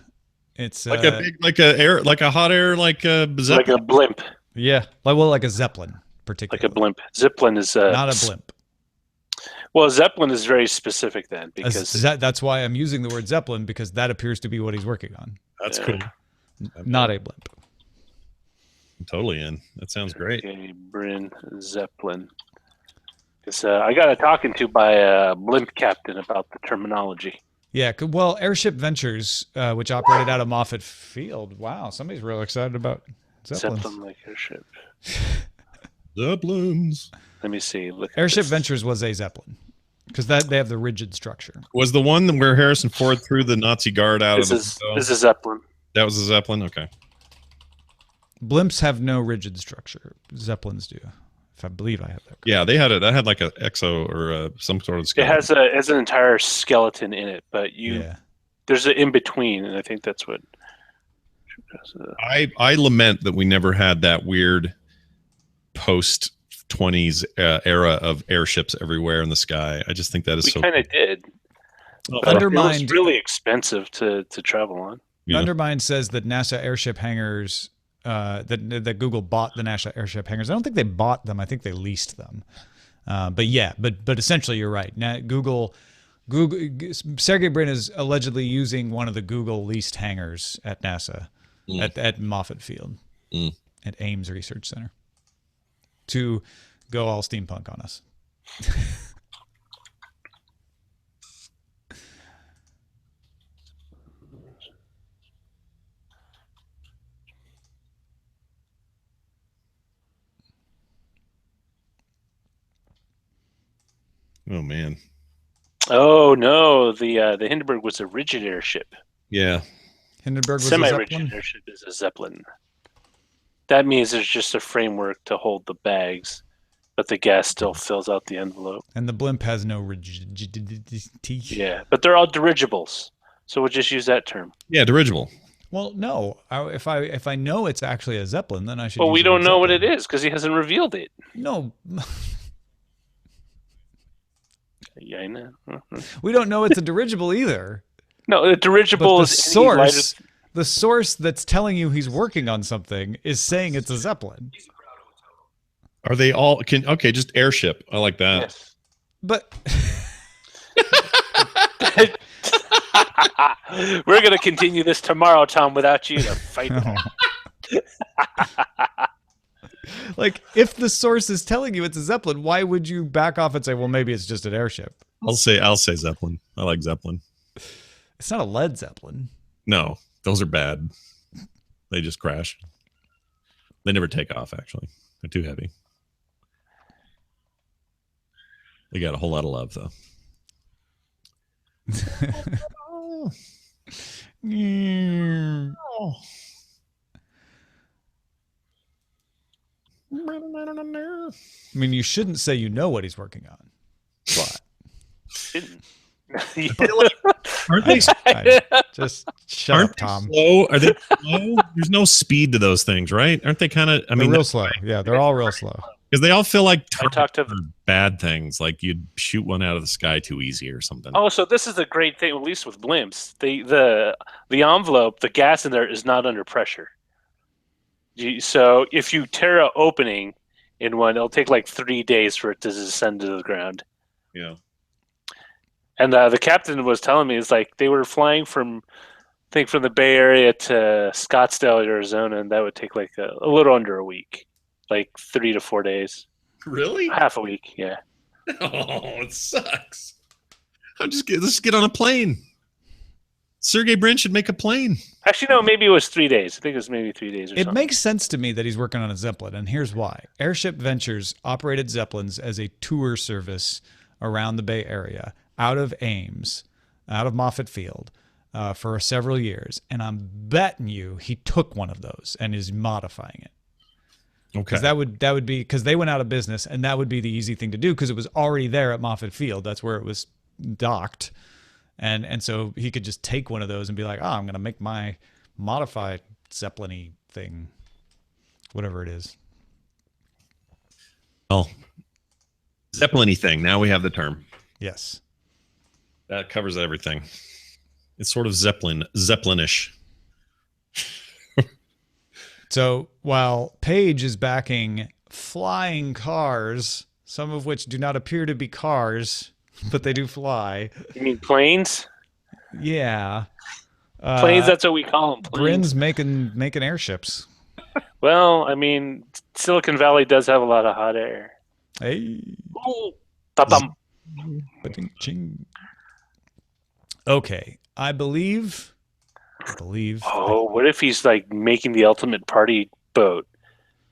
it's like a hot air, like a Zeppelin. Like a blimp. Yeah, like a Zeppelin, particularly. Like a blimp. Zeppelin is not a blimp. Well, Zeppelin is very specific then, because that's why I'm using the word Zeppelin, because that appears to be what he's working on. That's cool. Not a blimp. I'm totally in. That sounds great. Okay, Bryn Zeppelin. Because I got a talking to by a blimp captain about the terminology. Yeah, well, Airship Ventures, which operated out of Moffett Field. Wow, somebody's real excited about Zeppelins. Zeppelin-like airship. Zeppelins. Let me see. Look at Airship this. Ventures was a Zeppelin because they have the rigid structure. Was the one where Harrison Ford threw the Nazi guard out of the window? This is Zeppelin. That was a Zeppelin? Okay. Blimps have no rigid structure. Zeppelins do. If I believe I have that. Correct. Yeah, they had it. That had like a exo or some sort of skeleton. It has an entire skeleton in it, but there's an in between, and I think that's what. I lament that we never had that weird post 20s era of airships everywhere in the sky. I just think that is we so. We kind of did. Undermined. It was really expensive to travel on. Yeah. Undermined says that NASA airship hangars. That Google bought the NASA airship hangars. I don't think they bought them. I think they leased them. But essentially you're right. Now, Google Sergey Brin is allegedly using one of the Google leased hangars at NASA at Moffett Field at Ames Research Center to go all steampunk on us. Oh man. Oh no, the Hindenburg was a rigid airship. Yeah. Hindenburg was Semi-rigid airship is a Zeppelin. That means there's just a framework to hold the bags, but the gas still fills out the envelope. And the blimp has no rigidity. Yeah, but they're all dirigibles, so we'll just use that term. Yeah, dirigible. Well, no. If I know it's actually a Zeppelin, then I should. Well, we don't know what Zeppelin. it is because he hasn't revealed it. No. Yeah, I know. We don't know it's a dirigible either. No, a dirigible But the is source. The source that's telling you he's working on something is saying it's a Zeppelin. Are they all okay, just airship. I like that. Yes. But we're going to continue this tomorrow, Tom, without you to fight. like, if the source is telling you it's a Zeppelin, why would you back off and say, well, maybe it's just an airship? I'll say Zeppelin. I like Zeppelin. It's not a Led Zeppelin. No, those are bad. They just crash. They never take off, actually. They're too heavy. They got a whole lot of love, though. I mean, you shouldn't say you know what he's working on. But Aren't they? just shut up, Tom. Slow? Are they slow? There's no speed to those things, right? Aren't they kind of? I mean, They're real slow. Yeah, they're all real slow. Because they all feel like talked to bad things, like you'd shoot one out of the sky too easy or something. Oh, so this is the great thing, at least with blimps. The envelope, the gas in there is not under pressure. So if you tear an opening in one, it'll take like 3 days for it to descend to the ground. Yeah. And the captain was telling me, it's like they were flying from the Bay Area to Scottsdale, Arizona, and that would take like a little under a week, like 3 to 4 days. Really? Half a week, yeah. Oh, it sucks. Let's get on a plane. Sergey Brin should make a plane. Actually, no, maybe it was 3 days. I think it was maybe 3 days or It something. makes sense to me that he's working on a Zeppelin, and here's why. Airship Ventures operated Zeppelins as a tour service around the Bay Area, out of Ames, out of Moffett Field, for several years. And I'm betting you he took one of those and is modifying it. Okay. That would be because they went out of business, and that would be the easy thing to do because it was already there at Moffett Field. That's where it was docked. And so he could just take one of those and be like, I'm going to make my modified Zeppelin-y thing, whatever it is. Well, Zeppelin-y thing. Now we have the term. Yes. That covers everything. It's sort of Zeppelinish. So while Page is backing flying cars, some of which do not appear to be cars, but they do fly. You mean planes? Yeah. Planes, that's what we call them. Planes. Brin's making airships. Well, I mean, Silicon Valley does have a lot of hot air. Hey. Ooh, ta-dum. Ba-ding-ching. Okay, I believe. Oh, what if he's like making the ultimate party boat?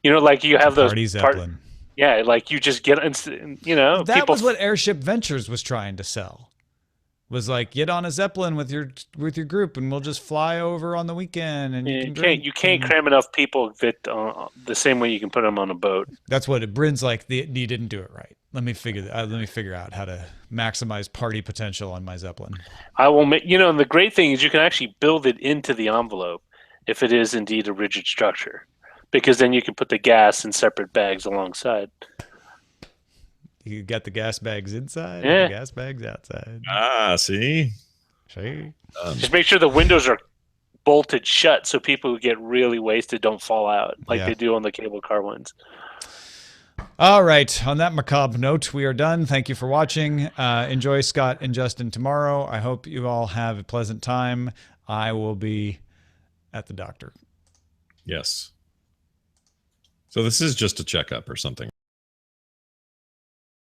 Like you have those Party Zeppelin. yeah, like you just get, That people. was what Airship Ventures was trying to sell. Was like, get on a Zeppelin with your group, and we'll just fly over on the weekend, and You can't cram enough people that the same way you can put them on a boat. That's what Bryn's like. You didn't do it right. Let me figure out how to maximize party potential on my Zeppelin. I will make. And the great thing is you can actually build it into the envelope if it is indeed a rigid structure, because then you can put the gas in separate bags alongside. You got the gas bags inside, Yeah. and the gas bags outside. See? Just make sure the windows are bolted shut so people who get really wasted don't fall out like they do on the cable car ones. All right. On that macabre note, we are done. Thank you for watching. Enjoy Scott and Justin tomorrow. I hope you all have a pleasant time. I will be at the doctor. Yes. So this is just a checkup or something.